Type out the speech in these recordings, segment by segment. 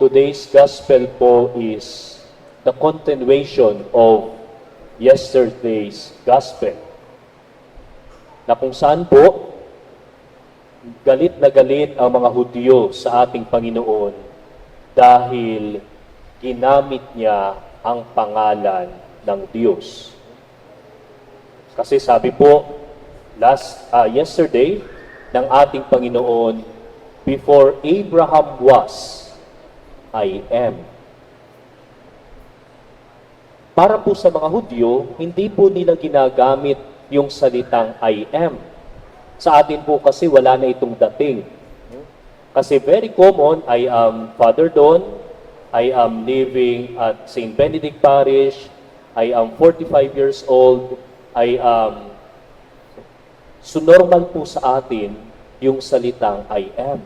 Today's gospel po is the continuation of yesterday's gospel. Na kung saan po, galit na galit ang mga Hudyo sa ating Panginoon dahil ginamit niya ang pangalan ng Diyos. Kasi sabi po, yesterday, ng ating Panginoon, before Abraham was, I am. Para po sa mga Hudyo, hindi po nila ginagamit yung salitang I am. Sa atin po kasi wala na itong dating. Kasi very common, I am Father Don, I am living at St. Benedict Parish, I am 45 years old, I am... So normal po sa atin yung salitang I am.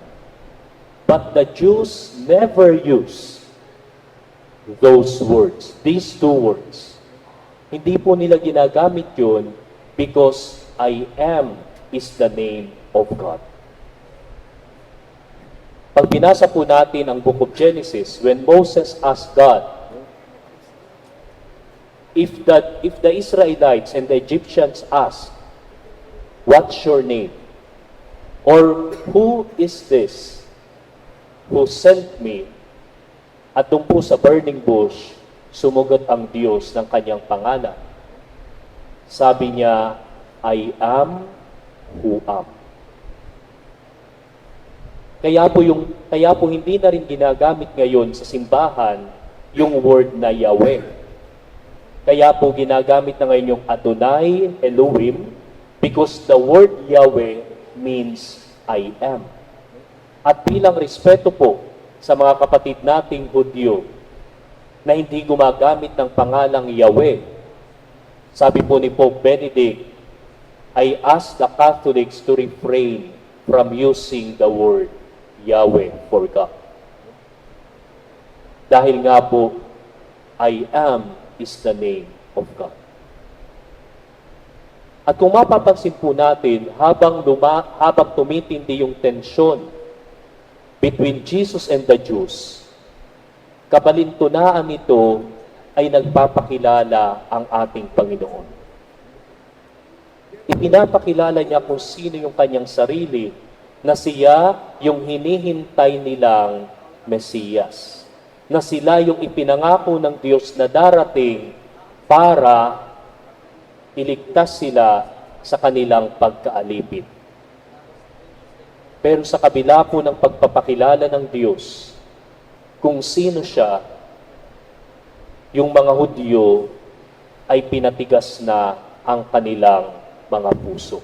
But the Jews never use those words, these two words. Hindi po nila ginagamit yun because I am is the name of God. Pag binasa po natin ang book of Genesis, when Moses asked God, if the Israelites and the Egyptians ask, what's your name? Or who is this who sent me? At doon po sa burning bush, sumugot ang Diyos ng kanyang pangalan. Sabi niya, I am who am. Kaya po hindi na rin ginagamit ngayon sa simbahan yung word na Yahweh. Kaya po ginagamit na ngayon yung Adonai Elohim because the word Yahweh means I am. At bilang respeto po sa mga kapatid nating Hudyo na hindi gumagamit ng pangalang Yahweh, sabi po ni Pope Benedict, I ask the Catholics to refrain from using the word Yahweh for God. Dahil nga po, I am is the name of God. At kung mapapansin po natin, habang tumitindi yung tensyon between Jesus and the Jews, kabalintunaan nito ay nagpapakilala ang ating Panginoon. Ipinapakilala niya kung sino yung kanyang sarili, na siya yung hinihintay nilang Mesiyas, na sila yung ipinangako ng Diyos na darating para iligtas sila sa kanilang pagkaalipin. Pero sa kabila po ng pagpapakilala ng Diyos, kung sino siya, yung mga Hudyo ay pinatigas na ang kanilang mga puso.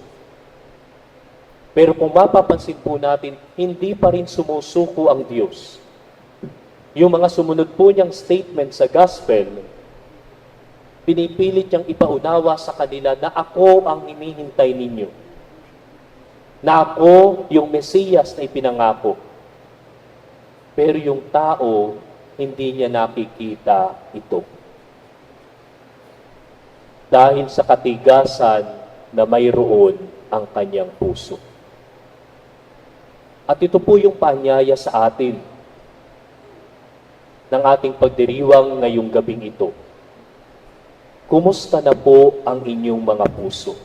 Pero kung mapapansin po natin, hindi pa rin sumusuko ang Diyos. Yung mga sumunod po niyang statement sa gospel, pinipilit niyang ipaunawa sa kanila na ako ang hinihintay ninyo. Na ako yung Mesiyas na ipinangako. Pero yung tao, hindi niya nakikita ito. Dahil sa katigasan na mayroon ang kanyang puso. At ito po yung paanyaya sa atin ng ating pagdiriwang ngayong gabing ito. Kumusta na po ang inyong mga puso?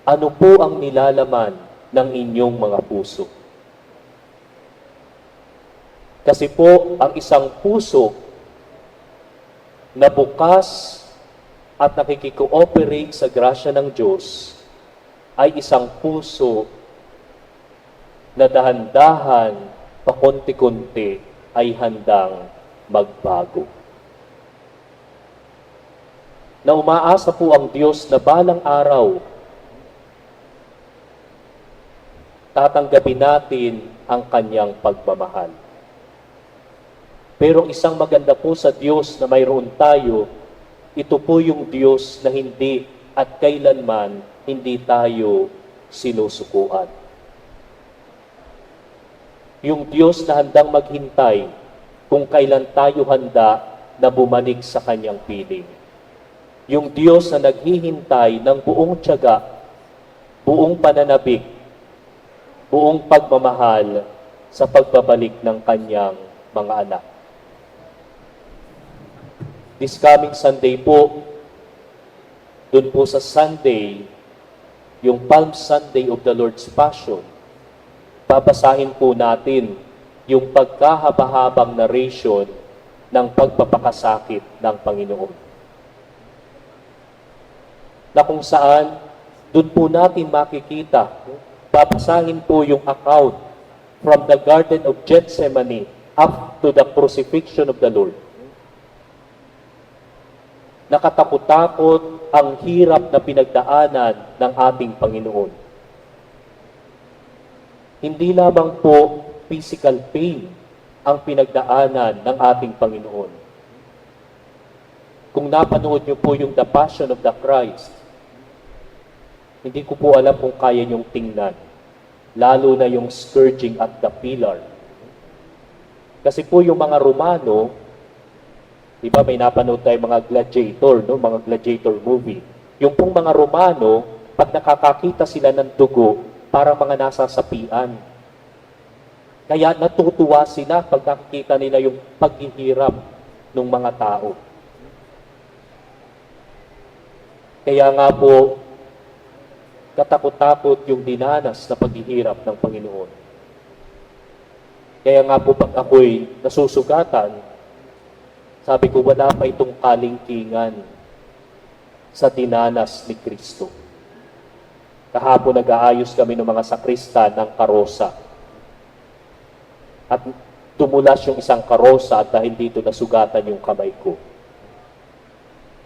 Ano po ang nilalaman ng inyong mga puso? Kasi po, ang isang puso na bukas at nakikikooperate sa grasya ng Diyos ay isang puso na dahan-dahan, pakonti-konti ay handang magbago. Na umaasa po ang Diyos na balang araw tatanggapin natin ang kanyang pagmamahal. Pero isang maganda po sa Diyos na mayroon tayo, ito po yung Diyos na hindi at kailanman hindi tayo sinusukuan. Yung Diyos na handang maghintay kung kailan tayo handa na bumalik sa kanyang piling. Yung Diyos na naghihintay ng buong tiyaga, buong pananabik, buong pagmamahal sa pagbabalik ng kanyang mga anak. This coming Sunday po, dun po sa Sunday, yung Palm Sunday of the Lord's Passion, babasahin po natin yung pagkahaba-habang narration ng pagpapakasakit ng Panginoon. Na kung saan, dun po natin makikita, babasahin po yung account from the Garden of Gethsemane up to the crucifixion of the Lord. Nakatakot-takot ang hirap na pinagdaanan ng ating Panginoon. Hindi lamang po physical pain ang pinagdaanan ng ating Panginoon. Kung napanood niyo po yung The Passion of the Christ, hindi ko po alam kung kaya niyong tingnan, lalo na yung scourging at the pillar. Kasi po yung mga Romano, di ba may napanood tayo mga gladiator, no? Mga gladiator movie. Yung pong mga Romano, pag nakakakita sila ng dugo, parang mga nasasapian. Kaya natutuwa sila pag nakikita nila yung paghihirap ng mga tao. Kaya nga po, katakot-takot yung dinanas na paghihirap ng Panginoon. Kaya nga po pag ako'y nasusugatan, sabi ko, wala pa itong kalingkingan sa dinanas ni Kristo. Kahapon nag-aayos kami ng mga sakristan ng karosa. At tumulas yung isang karosa at dahil dito nasugatan yung kamay ko.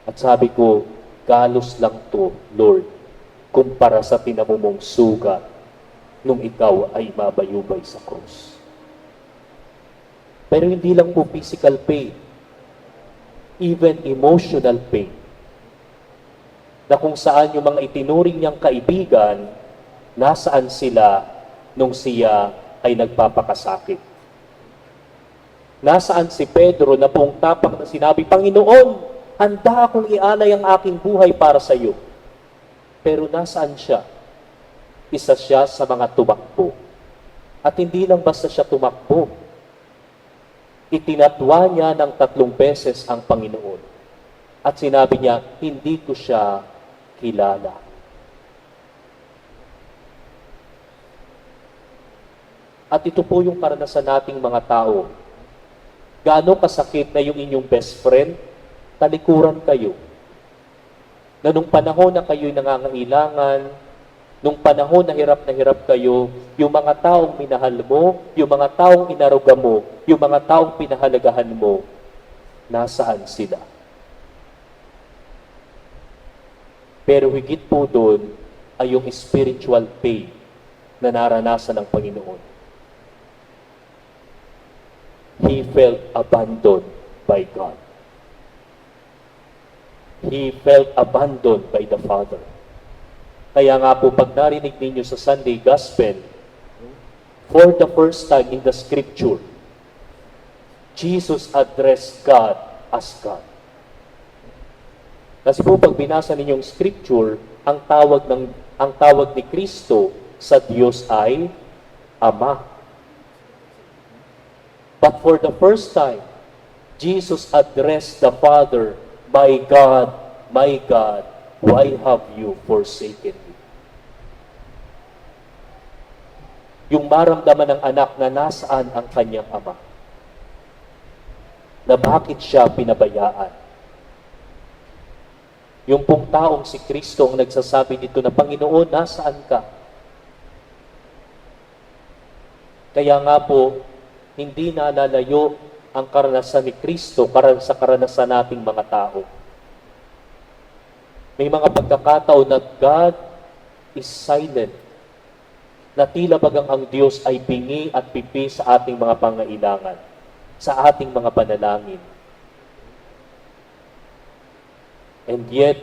At sabi ko, galos lang to, Lord, kumpara sa pinamumong sugat nung ikaw ay mabayubay sa krus. Pero hindi lang po physical pain, even emotional pain. Na kung saan yung mga itinuring niyang kaibigan, nasaan sila nung siya ay nagpapakasakit. Nasaan si Pedro na pong tapak na sinabi, Panginoon, handa akong ialay ang aking buhay para sa iyo. Pero nasaan siya? Isa siya sa mga tumakbo. At hindi lang basta siya tumakbo. Itinatwa niya ng 3 beses ang Panginoon. At sinabi niya, hindi ko siya kilala. At ito po yung karanasan nating mga tao. Gaano kasakit na yung inyong best friend, talikuran kayo. Na nung panahon na kayo'y nangangailangan, nung panahon na hirap kayo, yung mga taong minahal mo, yung mga taong inaruga mo, yung mga taong pinahalagahan mo, nasaan sila? Pero higit po doon ay yung spiritual pain na naranasan ng Panginoon. He felt abandoned by God. He felt abandoned by the Father. Kaya nga po, pag narinig ninyo sa Sunday Gospel, for the first time in the Scripture, Jesus addressed God as God. Kasi po, pag binasa ninyong Scripture, ang tawag ni Kristo sa Diyos ay Ama. But for the first time, Jesus addressed the Father, my God, why have you forsaken me? Yung maramdaman ng anak na nasaan ang kanyang ama. Na bakit siya pinabayaan. Yung pong taong si Kristo ang nagsasabi dito na, Panginoon, nasaan ka? Kaya nga po, hindi nalalayo ang karanasan ni Kristo sa karanasan nating mga tao. May mga pagkakataon na God is silent. Na tila bagang ang Diyos ay bingi at pipi sa ating mga pangailangan, sa ating mga panalangin. And yet,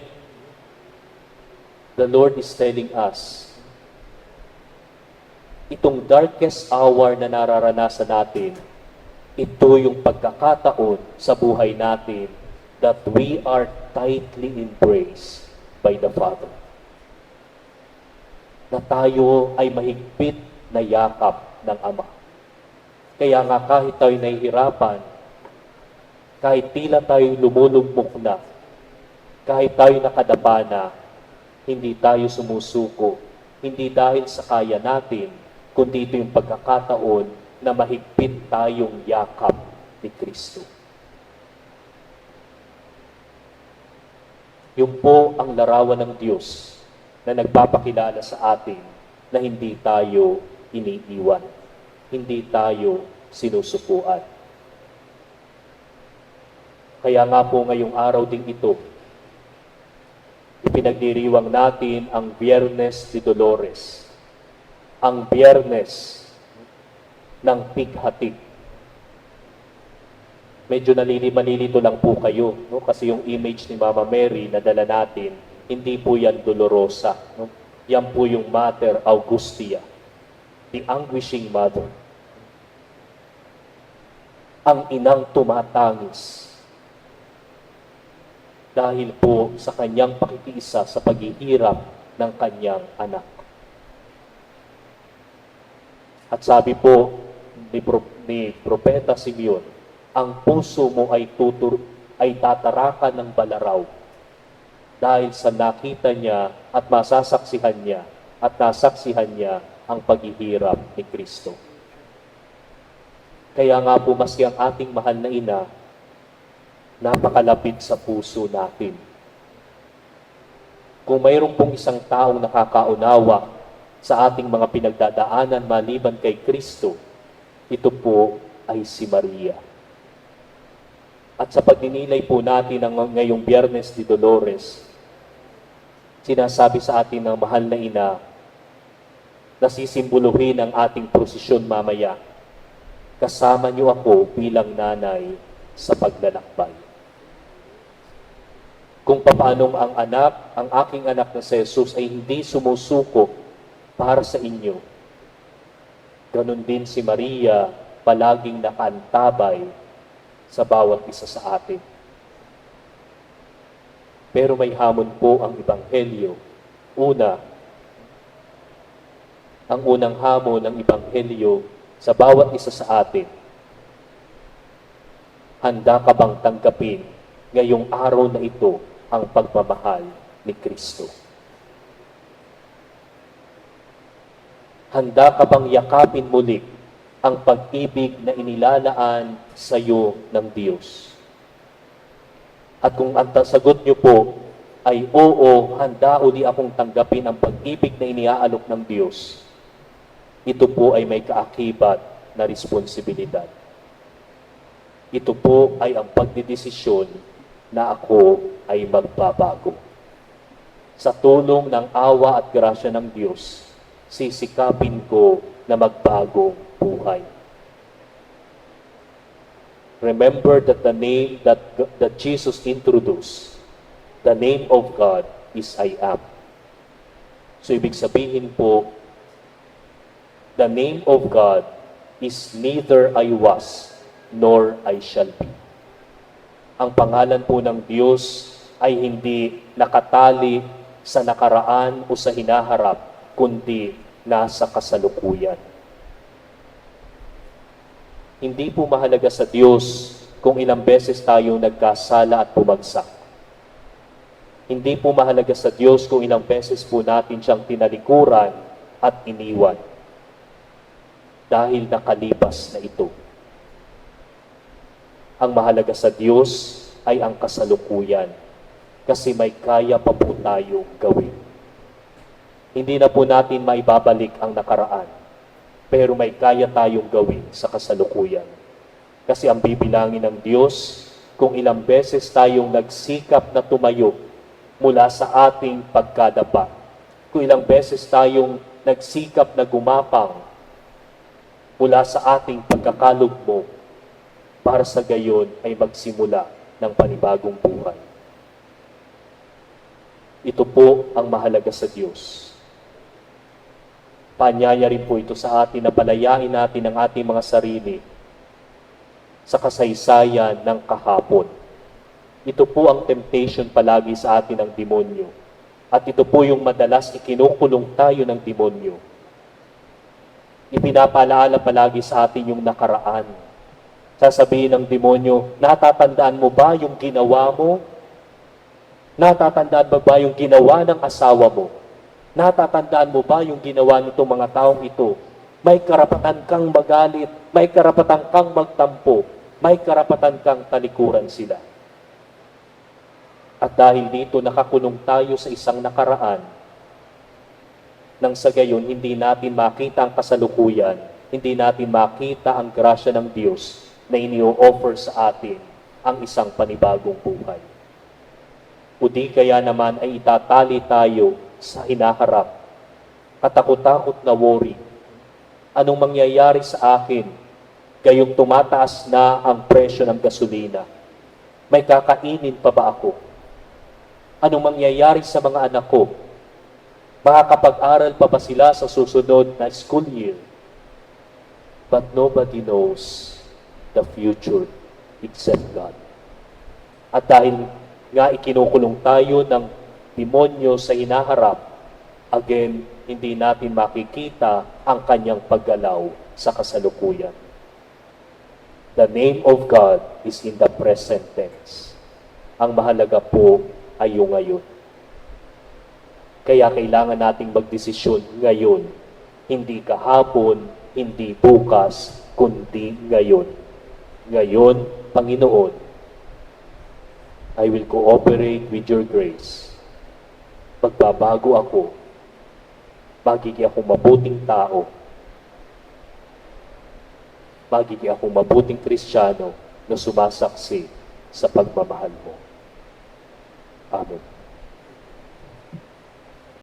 the Lord is telling us, itong darkest hour na nararanasan natin, ito yung pagkakataon sa buhay natin that we are tightly embraced by the Father. Na tayo ay mahigpit na yakap ng Ama. Kaya nga kahit tayo nahihirapan, kahit tila tayo lumulugmok na, kahit tayo nakadapa na, hindi tayo sumusuko. Hindi dahil sa kaya natin, kundi ito yung pagkakataon na mahigpit tayong yakap ni Kristo. Yun po ang larawan ng Diyos na nagpapakilala sa atin na hindi tayo iniiwan, hindi tayo sinusukuan. Kaya nga po ngayong araw ding ito, ipinagdiriwang natin ang Biyernes de Dolores, ang Biyernes ng Pighati. Medyo malilito lang po kayo, no? Kasi yung image ni Mama Mary na dala natin, hindi po yan dolorosa. No? Yan po yung Mater Augustia, the anguishing mother. Ang inang tumatangis dahil po sa kanyang pakikiisa sa paghihirap ng kanyang anak. At sabi po ni Propeta Simeon, ang puso mo ay tatarakan ng balaraw dahil sa nakita niya at masasaksihan niya at nasaksihan niya ang paghihirap ni Kristo. Kaya nga po maski ang ating mahal na ina, napakalapit sa puso natin. Kung mayroon pong isang taong nakakaunawa sa ating mga pinagdadaanan maliban kay Kristo, ito po ay si Maria. At sa pagdinilay po natin ng ngayong Biyernes de Dolores, sinasabi sa atin ng mahal na ina na sisimboluhin ang ating prosesyon mamaya. Kasama niyo ako bilang nanay sa paglalakbay. Kung paanong ang aking anak na si Jesus ay hindi sumusuko para sa inyo, ganun din si Maria palaging nakaantabay sa bawat isa sa atin. Pero may hamon po ang Ebanghelyo. Ang unang hamon ng Ebanghelyo sa bawat isa sa atin, handa ka bang tanggapin ngayong araw na ito ang pagmamahal ni Kristo? Handa ka bang yakapin muli ang pag-ibig na inilalaan sa iyo ng Diyos? At kung ang sagot niyo po ay oo, handa uli akong tanggapin ang pag-ibig na iniaalok ng Diyos, ito po ay may kaakibat na responsibilidad. Ito po ay ang pagdidesisyon na ako ay magbabago. Sa tulong ng awa at grasya ng Diyos, sisikapin ko na magbago buhay. Remember that the name that Jesus introduced, the name of God is I am. So ibig sabihin po, the name of God is neither I was nor I shall be. Ang pangalan po ng Diyos ay hindi nakatali sa nakaraan o sa hinaharap, kundi nasa kasalukuyan. Hindi po mahalaga sa Diyos kung ilang beses tayong nagkasala at bumagsak. Hindi po mahalaga sa Diyos kung ilang beses po natin siyang tinalikuran at iniwan. Dahil nakalipas na ito. Ang mahalaga sa Diyos ay ang kasalukuyan kasi may kaya pa po tayong gawin. Hindi na po natin maibabalik ang nakaraan. Pero may kaya tayong gawin sa kasalukuyan. Kasi ang bibilangin ng Diyos, kung ilang beses tayong nagsikap na tumayo mula sa ating pagkadapa, kung ilang beses tayong nagsikap na gumapang mula sa ating pagkakalugmok, para sa gayon ay magsimula ng panibagong buhay. Ito po ang mahalaga sa Diyos. Paanyaya rin po ito sa atin na palayain natin ang ating mga sarili sa kasaysayan ng kahapon. Ito po ang temptation palagi sa atin ng demonyo. At ito po yung madalas ikinukulong tayo ng demonyo. Ipinapalaala palagi sa atin yung nakaraan. Sasabihin ng demonyo, natatandaan mo ba yung ginawa mo? Natatandaan mo ba yung ginawa ng asawa mo? Natatandaan mo ba yung ginawa nitong mga taong ito? May karapatan kang magalit, may karapatan kang magtampo, may karapatan kang talikuran sila. At dahil dito nakakulong tayo sa isang nakaraan, nang sa gayon hindi natin makita ang kasalukuyan, hindi natin makita ang grasya ng Diyos na inio-offer sa atin ang isang panibagong buhay. O di kaya naman ay itatali tayo sa hinaharap, katakot-takot na worry. Anong mangyayari sa akin? Gayong tumataas na ang presyo ng gasolina. May kakainin pa ba ako? Anong mangyayari sa mga anak ko? Makakapag-aral pa ba sila sa susunod na school year? But nobody knows the future except God. At dahil nga ikinukulong tayo ng demonyo sa hinaharap, again, hindi natin makikita ang kanyang paggalaw sa kasalukuyan. The name of God is in the present tense. Ang mahalaga po ay yung ngayon. Kaya kailangan nating magdesisyon ngayon, hindi kahapon, hindi bukas, kundi ngayon. Ngayon, Panginoon, I will cooperate with your grace. Magbabago ako. Magiging akong mabuting tao. Magiging akong mabuting Kristiyano na sumasaksi sa pagmamahal mo. Amen.